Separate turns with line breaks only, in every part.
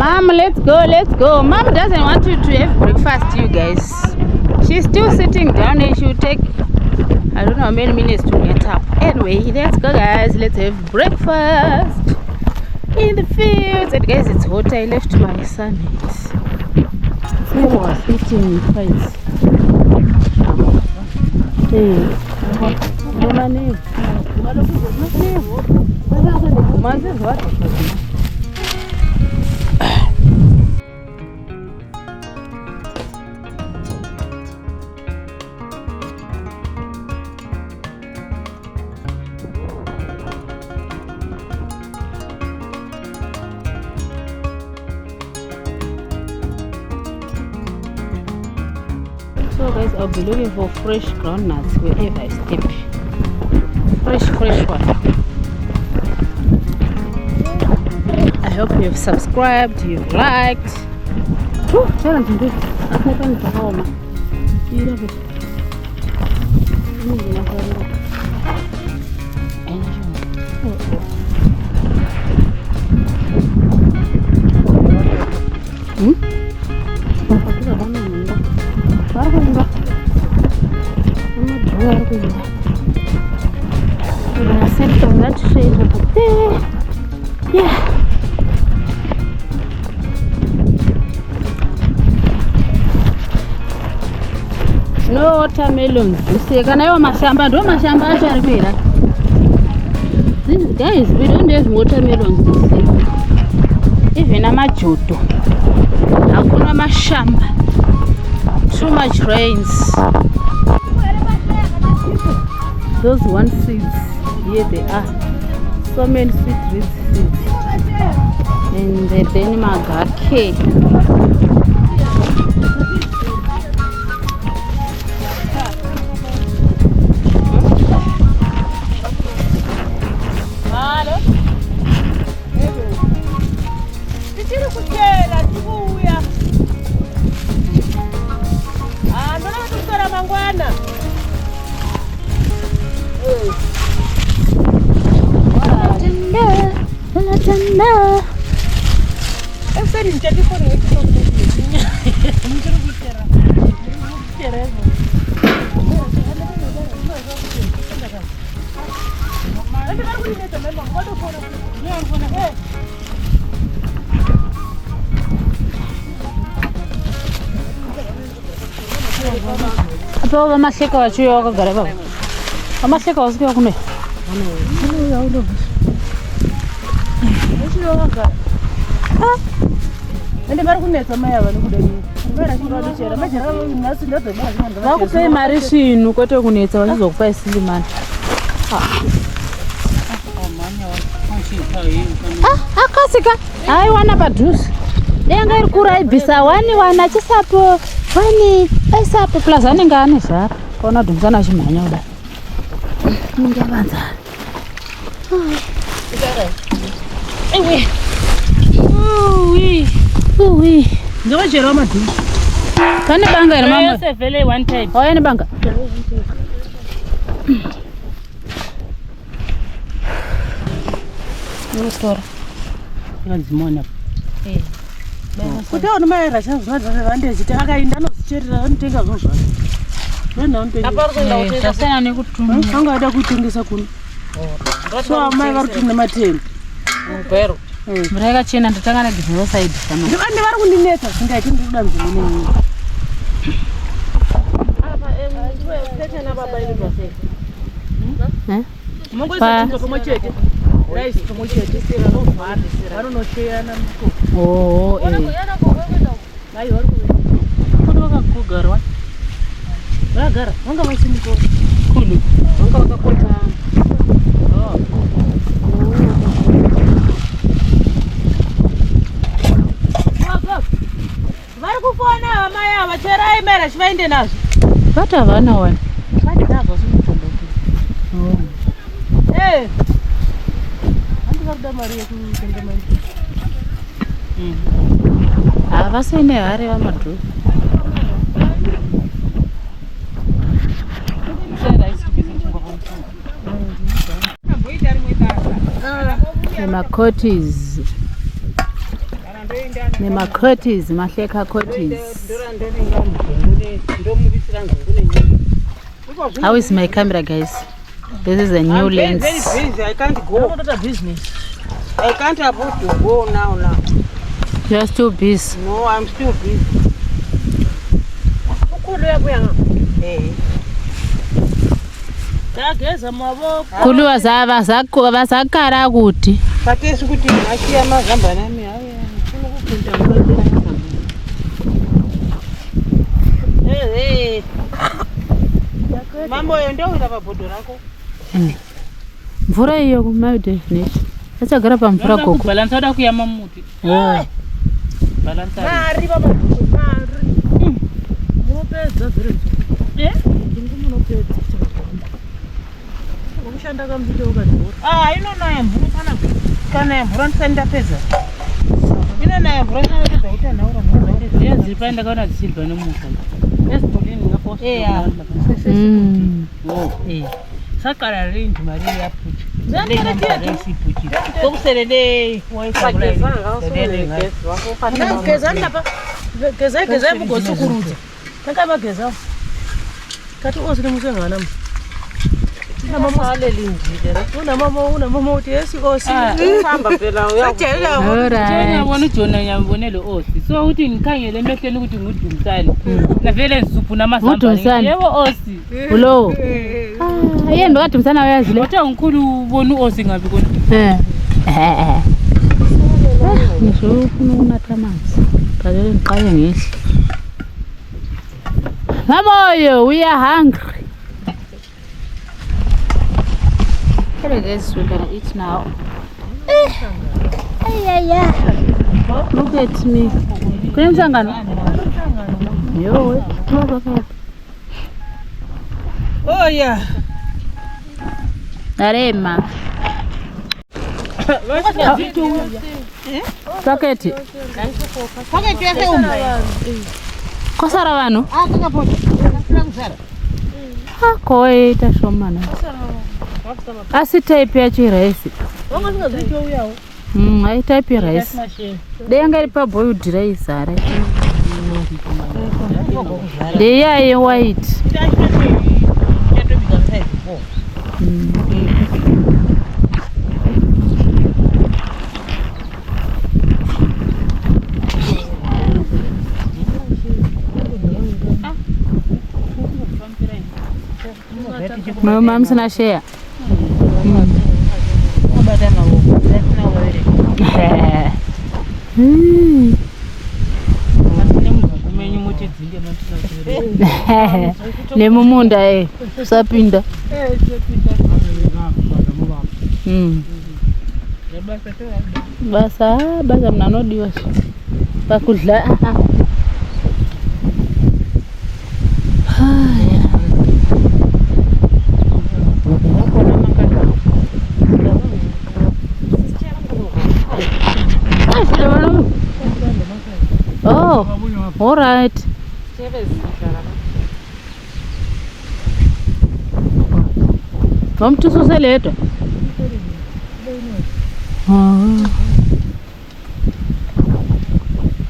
Mom, let's go. Mom doesn't want you to have breakfast, you guys. She's still sitting down and she'll take, I don't know how many minutes to get up. Anyway, let's go, guys. Let's have breakfast in the fields. And guys, it's hot. I left my son. He was eating rice. So guys, I'll be looking for fresh groundnuts wherever I step. Fresh one. I hope you've subscribed, you've liked. We're gonna set on that shade over there. Yeah. No watermelons. Kana yo mashamba ndo mashamba acho ari kuira. Guys, we don't have watermelons this year. Even amajoto. Hakuna mashamba. Too much rains. Those one seeds, here they are. So many sweet red seeds. And then magake. Maseka wachuyo wakagara baba. Maseka wasikia kune. Ende bari kunetsa maya vano kudeni. Ngara chiro chera majara nasi ndadzo mwana. Vakupe mari svinu kwete kunetsa vachizokupa isilimani. Akasika. Hai wana padhuze. Denga iri kura ibisa wani wana chisapo. Wani aisapo plus anenge ane zvara. Kaona dhumsana chimhanya kudai. Ninga vanza. Ewe. Uwi. Ndo jero madu. Kane banga ina mama. Yes, vele one time. Oh, ene banga. No store. Yanzimona. Kuti ono mai rasha zvande chiti akaenda nozicherera anotenga zvozvo. Vana anotenga. Aparikuenda tasena nekutuma. Anga ada kutengesa kuno. So amai vari kutina mateni. Pero. Mureka chena ndatanga nagizwa side kana. Ndikande vari kundinetsa singaiti ndikuda mzimene. Apa ndiwe phetha na baba ile base. Mungu isetinga pomochete. Rice pomochete sera no vhari sera. Varo no share na mko. Oh, yana kokwenda. Mai vari ku. Kono vakakugarwa. Vagara. Vanga vasimiko. Kulu. Vanga vakakota. Oh. Vari kufona amai ava chera imera chivaende nazvo. Vata vana wani. Vati ndabva sumutombo. Oh. Handikakuda mari yekutenga mai. Havasine hari vamadhu. The Makotis. Nema-curties, mahleka curties. How is my camera, guys? This is a new lens.
I'm very busy. I can't go. I'm not a business. I can't afford to go now.
You are still busy.
No, I'm still busy.
Kuluwa zakara kuti.
Pakesi kuti ngashiya mazamba nami haya. Mambo ndio utapa bodo rako.
Mvura hiyo my destination. Acha gara pa mvura koko.
Balance oda kuyama muti. Balance.
Mari baba. Mari. Munopedza zviro. Ndingumunopedza. Ukushanda kamvito ukadhura. Inonaya mvura kana mvura ndisanda pedza. Inonaya mvura kana pedza utanhaura mvura.
Dzipaenda kana dzisilva nemuka.
Esibhodini ngaposta. Sakara range mari yaputi. Kokuselele Geza mugotsukurudza. Takabageza. Kati osine musengana. Mama alelindile. Una mama uthi yesi osi. Uhamba phela
uyabona ujona nyambonele osi. So uthi ngikhangele emehleni ukuthi ngudumsane. Na vele nsuphu namazamba. Yebo osi.
Ulo. Yena wakadumsana uyazile.
Uthe ngikhulu ubona uosi ngabi kona.
Ngisho ufuna ukunatha amanzi. Qale ngiqale ngihle. Mamoyo, we are hungry. Hello guys, we're gonna eat now. Look at me. Kwenye msangano? Yo,
Oh yeah.
Arema. Paketi.
Paketi yake umu.
Kosara vano?
Kakapote. Kuzara.
Koe itashomana. Asi type ya chiraisi.
Wanga zvicho uyawo.
Ai type ya rice. Denga iri pa boiled rice are. Deya ye white. Mama sana share. Nemumunda sapinda. Basa mnanodiwa pakudla. Oh, all right. Vamos te suceder.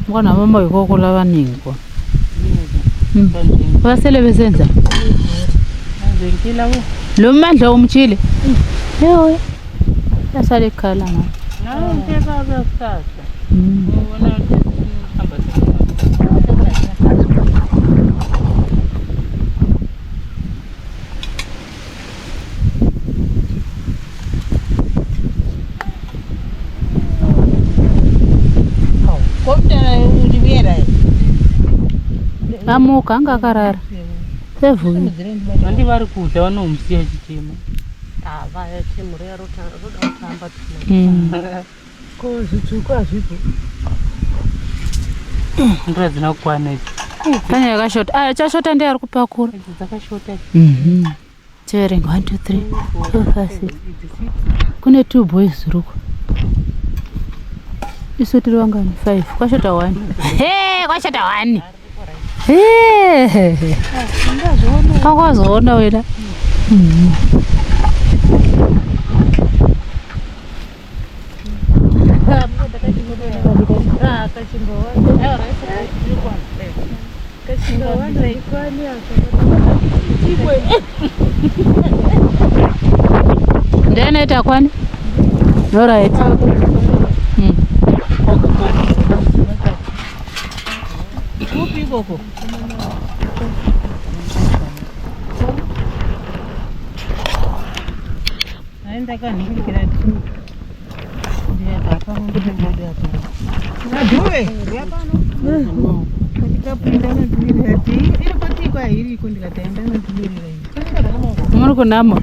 Mwana mama yuko kula baningi kwa. Basele besenza.
Ngikila wo.
Lo mandla umchile. Yewe. Yasale khala na.
Nawo ngeke akusasa. Ubona hamba
amuka ngakarara sevuyi
andi vari kudla vanomusiya chitema
vaya chemu roda kutamba ko zvitsvuku hazvipo
ndira dzina kukwana idzi
kanya yakashota chashota ndiye ari kupakura
idzi dzakashota
teverenga 1 2 3 4 5 6 kune 2 boys ruko isu tiri vangani 5 kwashota 1 kwashota 1 akwazoona wena Ndene kwani? All right.
Kupi koko? Naenda kani kile ndio hapa mungu ndio hapa. Najue hapana. Nikapinda na tulile ati ile pati kwa hili kundi katenda na tulile hivi.
Mbona kuna namo? Oh.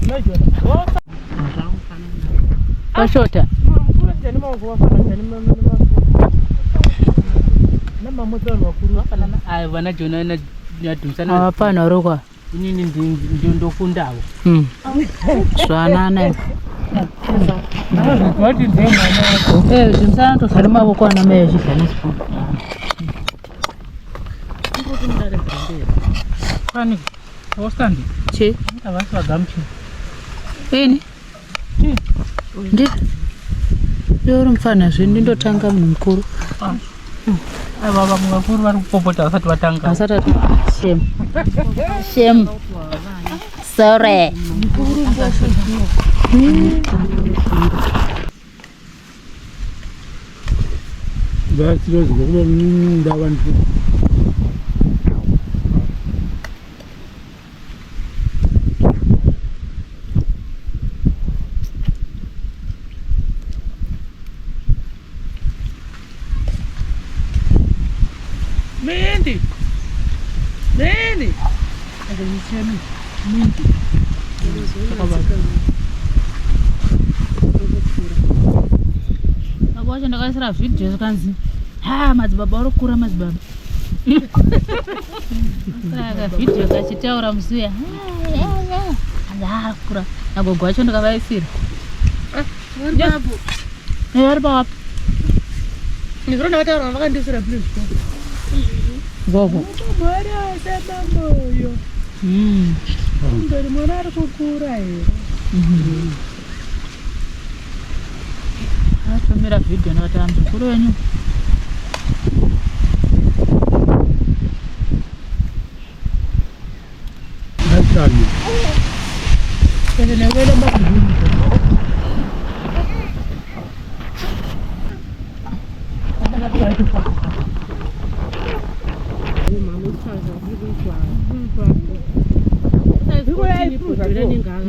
Najua.
Kashota.
Ai vana Jona na nyadumsana.
Hapana rokwa.
Inini ndio ndofundawo.
Swanana.
What is there?
Dumsana to salima boko na meji kana sipo.
Kwani wostandi?
Che.
Abaswa gamchi.
Ini? Ndi. Yoro mfana zvindi ndotanga munhu mukuru.
Ai baba mungakuru vari kupopota vasati vatanga.
Asata shame. Sorry.
Basi leo zikuwa ndawa ndio.
Mendi. Agonichemi. Mingi.
Abacha ndakaisira video zvakanzi madzibaba uri kukura madzibaba. Saka video kachitaura musuya. Kura. Agogo wacho ndakavaisira. Vari pawapi?
Ndikona vataura vakandisira please.
Gogo.
Mwana sabamoyo. Ndori mwana ari kukura here.
Atomera video ndakati mukuru wenyu.
Nasani.
Kende nawela mabudini.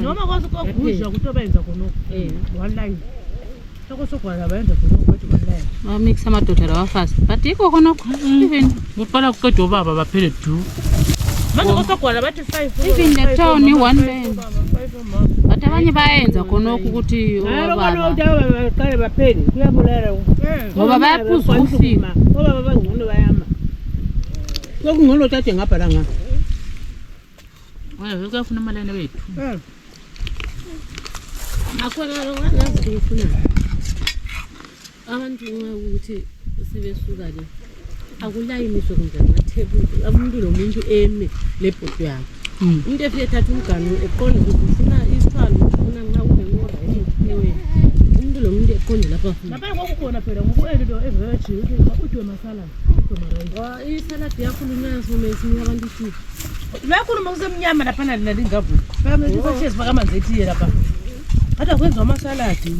Noma kwasukugudla kutobenza khonoko. Wallahi. Sokosogwala bayenza khonoko bathi wallahi.
Mixa madodha lawafasi. But iko khonoko. Even
Kuqala kuqedwa ubaba baphele 2.
Manje kosogwala bathi 5.
even the town one band. But abanye bayenza khonoko ukuthi obaba.
Baqale baphele kuyabulala.
Ngoba bayaphuza ukufika.
Obaba bangcono bayama. Kokungcono thathe ngapha la ngapha.
Wena ukufuna imalene wethu.
Akhona ngazi ngifuna abantu ukuthi sebesuka le akulayiniswe kunjani ngathebuli umuntu nomuntu eme lebhodo yakhe umuntu efike ethatha umganu eqonde ukuthi ufuna isithwalo ufuna nxa unenqola ewe umuntu nomuntu eqonde lapha
Lapha ngokukhona phela ngokuelelo everaji ukuthi masala
isaladi yakhulunywa somesi abantu ithi
Bayakhuluma kusemnyama lapha nalingavu. Bamlethe sachezi bakamanzi etiye lapha. Hata kwenza amasaladi.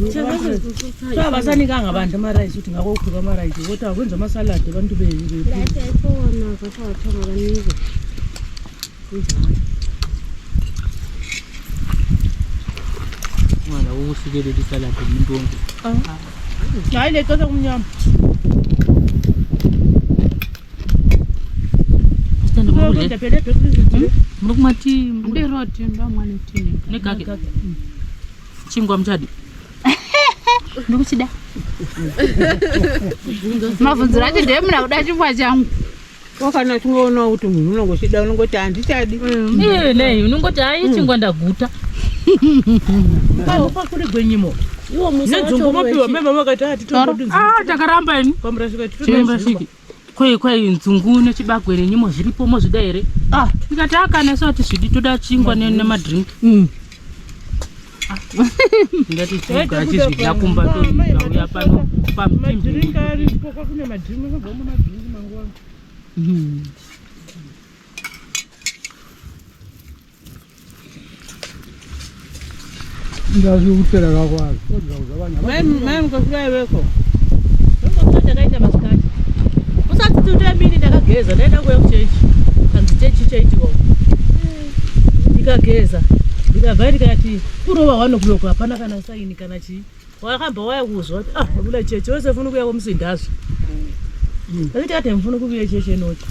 Abasanikanga abantu amarice ukuthi ngakokuphuka amarice kodwa kwenza amasaladi abantu
lahle efona kathatha ngabanike. Kunjalo.
Wala ukusikelela isaladi umuntu wonke.
Hayi le cosa kumnyama.
Ndakudle phela edwe. Mukumati ndiroti ndamwana tini.
Negage. Chingwa mchadi.
Ndikuchida. Mavunzira ati ndiye muna kuda chingwa changu.
Wakana tingoona kuti munhu unongochida unongoti handichadi.
Nei unongoti hai chingwa ndaguta.
Papa kuri gwenyimo.
Iwo musa
Nedzungu mapiwa mema makati ati tombodunzi.
Takaramba ini.
Pamrasika
Chimba shiki. Kwai nzungu nechibagwe nenyimo zviripo mozvida here. Tikati akane soti zvidi toda chingwa nemadrink. Ndati chuka chizvidya kumba toya pano pamutimbi.
Kune madhimu kugoma madhimu mangwana.
Ndazi kupera kakwazi.
Mami koswai weko. Ndokota kaita masikati. Usati tutemini ndakageza ndaenda kuya kuchechi. Kanzi chechi kwa. Ndikageza. Ndikabva ndikati kurova wanokuloka hapana kana saini kana chii. Wakamba waya kuzwa kuti kula chechi wese funa kuya kumusindazvo. Ndakati ati mfuna kuya chechi noti.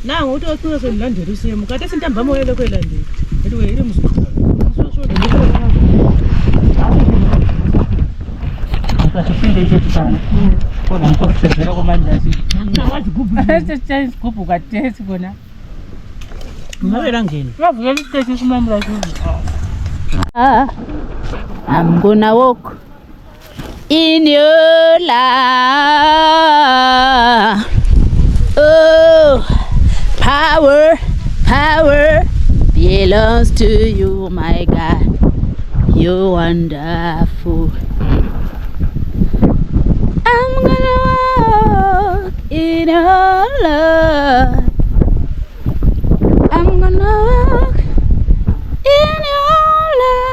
Nangu utotura sendilanderi siye mukati sindamba moyele kwelanderi. Kuti we iri muzvikora.
Chipinde chetu sana. Kona mkokusezera kumandazi. Zigubu katesi kona.
Ngavera ngeni.
Vavuya litesi kumamura zvinhu.
I'm gonna walk in your light. Oh, power belongs to you, my God. You're wonderful. I'm gonna walk in your love. I'm gonna walk in your love.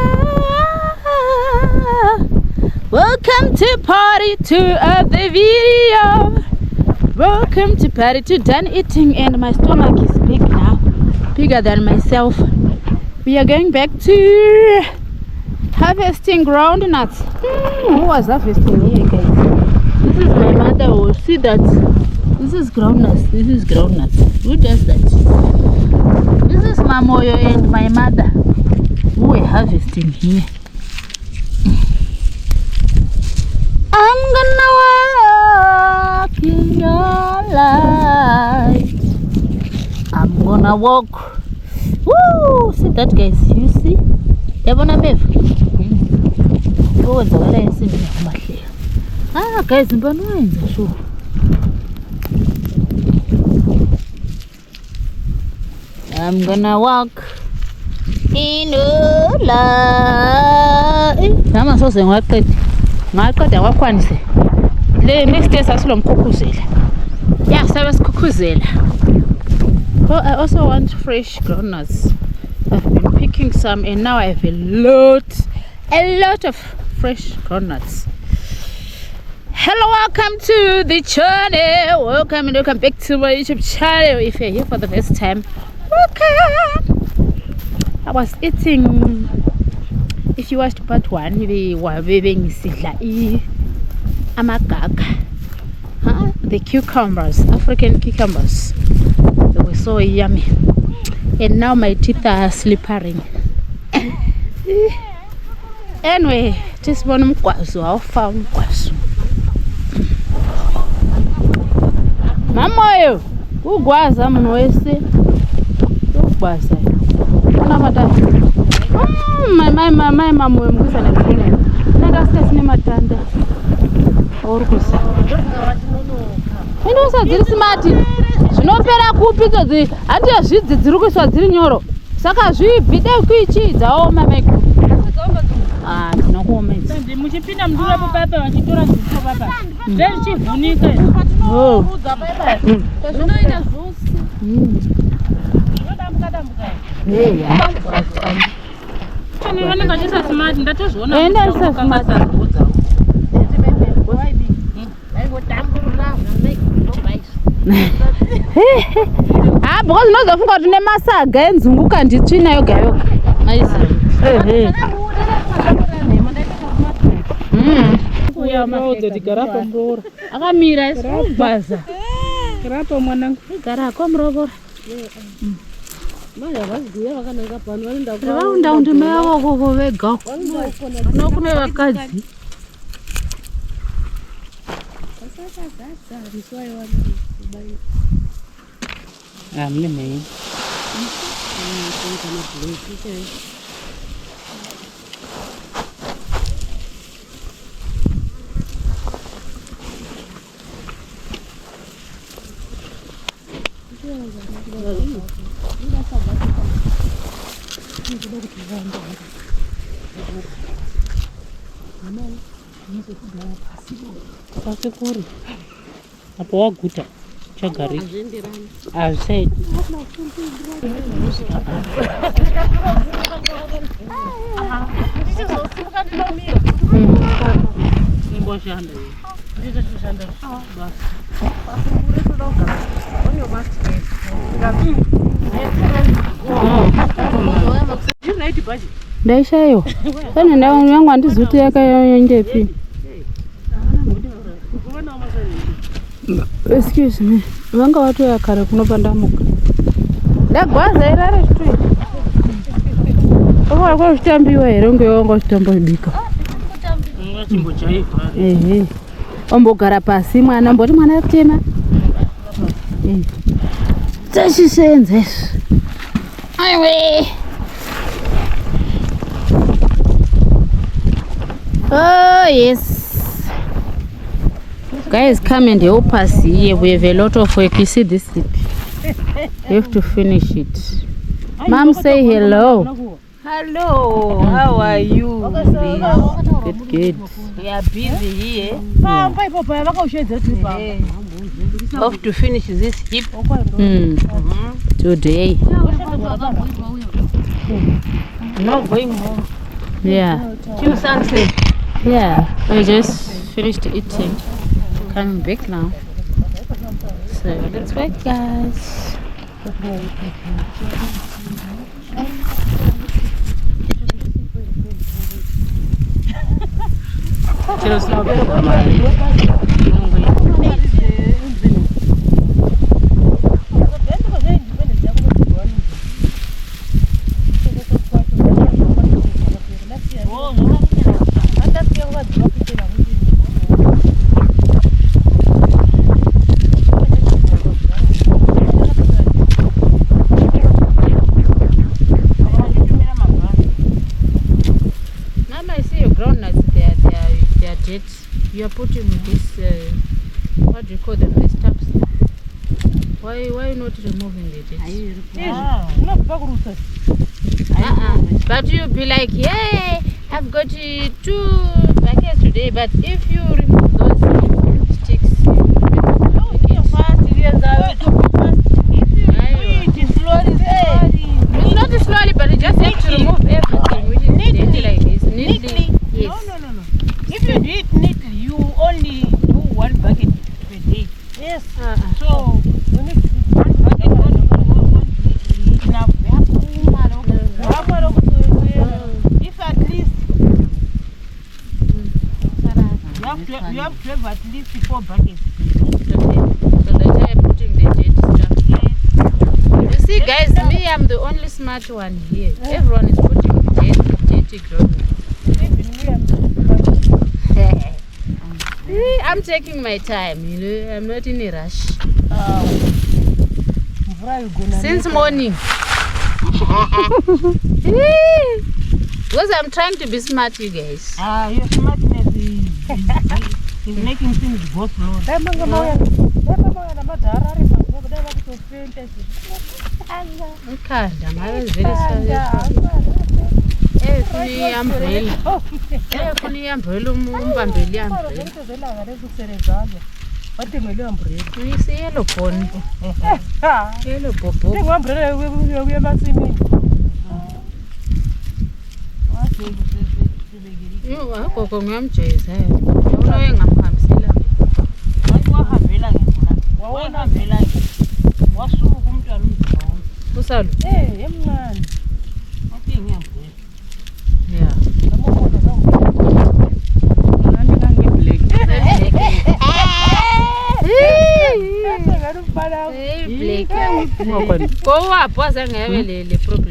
Welcome to party 2 of the video. Welcome to party 2. Done eating and my stomach is big now, bigger than myself. We are going back to harvesting groundnuts. Who was harvesting here, guys? This is my mother. Will see that. This is groundnuts. Who does that? This is Mamoyo and my mother who are harvesting here. I'm gonna walk in your light. I'm gonna walk. Woo! See that, guys? You see? Yabona bevu? Okwenzakala ensimini yakumahleka. Guys, mbona wenza sho? I'm gonna walk in your light. Nama sose ngaqeda kwakwanise. Le next day sasilomkhukhuzela. Yeah, sabe sikhukhuzela. Oh, I also want fresh groundnuts. I've been picking some and now I have a lot of fresh groundnuts. Hello, welcome to the channel. Welcome back to my YouTube channel. If you're here for the first time, welcome. I was eating, if you watched part 1, we were weaving amagaga, the cucumbers, African cucumbers. They were so yummy. And now my teeth are slippering. Anyway, just one mkwazo. I'll find mkwazo. Mama yo, ugwaza mno wese. Ugwaza. Kuna matanda. My mama yo mgusa na kile. Nenda stress ni matanda. Orukusa. Ino dziri smart. Zvinopera kupi dzodzi? Handi zvidzi dziri kuiswa dziri nyoro. Saka zvibvide kuichidzawo mameko. Tinokuomedza.
Muchipinda mndura papa vachitora zvipo papa. Zvichivhunika.
Oh.
Zvinoita zvose.
Dambuka.
Yeah.
Chane vanenge vachisa smart ndatozviona.
Enda isa smart. Because unozofunga kuti une masaga enzunguka nditsvina yoga yoga. Akamira esibhaza.
Garapa mwanangu.
Garako murovora.
Maya vaziguya vakananga pano vanoenda
Vaunda undi mavo koko vega. Nokune vakadzi.
Mune mhei. Pasi kuri. Apo waguta. Chagari. I've said. Ndaishayo. Kana ndawo yangu andizuti yakayendepi. Excuse me. Vanga watu yakare kunopanda muka. Ndagwaza irare street. Owa kwa chitambiwa here ungeongo chitambo ibika.
Chimbo chaifa.
Ombogara pasi mwana mboti mwana yakutema. Tashisenze. Aiwe. Oh yes. Guys, come and help us here. We have a lot of work. You see this sleep. You have to finish it. Mom, say hello.
Hello, how are you?
Good.
We are busy here. Have to finish this hip
Today.
Not going home.
Yeah.
Till sunset.
Yeah. We just finished eating. Coming back now. So let's wait, guys. You are putting this, what do you call them, the stumps? Why not removing the dates? But you'll be like, yeah, I've got 2 buckets today, but if you remove those sticks, it's not slowly, but you just have to remove everything, which is neatly like this. Neatly. Yes.
No. If you do it neatly, you only do 1 bucket per day. Yes. So when it's 1 bucket, if at least you have to have at least 4 buckets.
So that's why I'm putting the dead stuff. Yes. You see, guys, me, I'm the only smart one here. Everyone is putting dirty ground. I'm taking my time, you know, I'm not in a rush. Since morning. Because I'm trying to be smart, you guys.
Your smartness is making things go slow.
Funi umbrella. Funi umbrella umbambeli umbrella. Uyise yellow phone. Yellow bobo.
Umbrella we emasimini.
Gogo ngiyamjeza. Yona wengamhambisela.
Wahambela ngempela. Wahambela ngempela. Wasuka umntwana umdlalo.
Usalo.
Emncane. Athi ngiyambona.
Yeah. Go up, was a problem.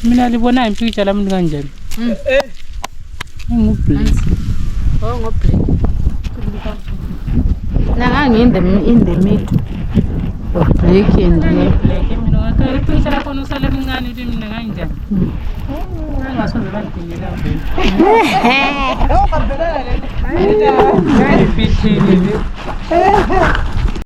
Mina libona impicture lamuntu kanjani. Ngublack.
Oh, ngublack. Nanga in the middle of black and
Black mina ngaka impicture lapho usale mncane uthi mina kanjani. Angasoze badingela vele.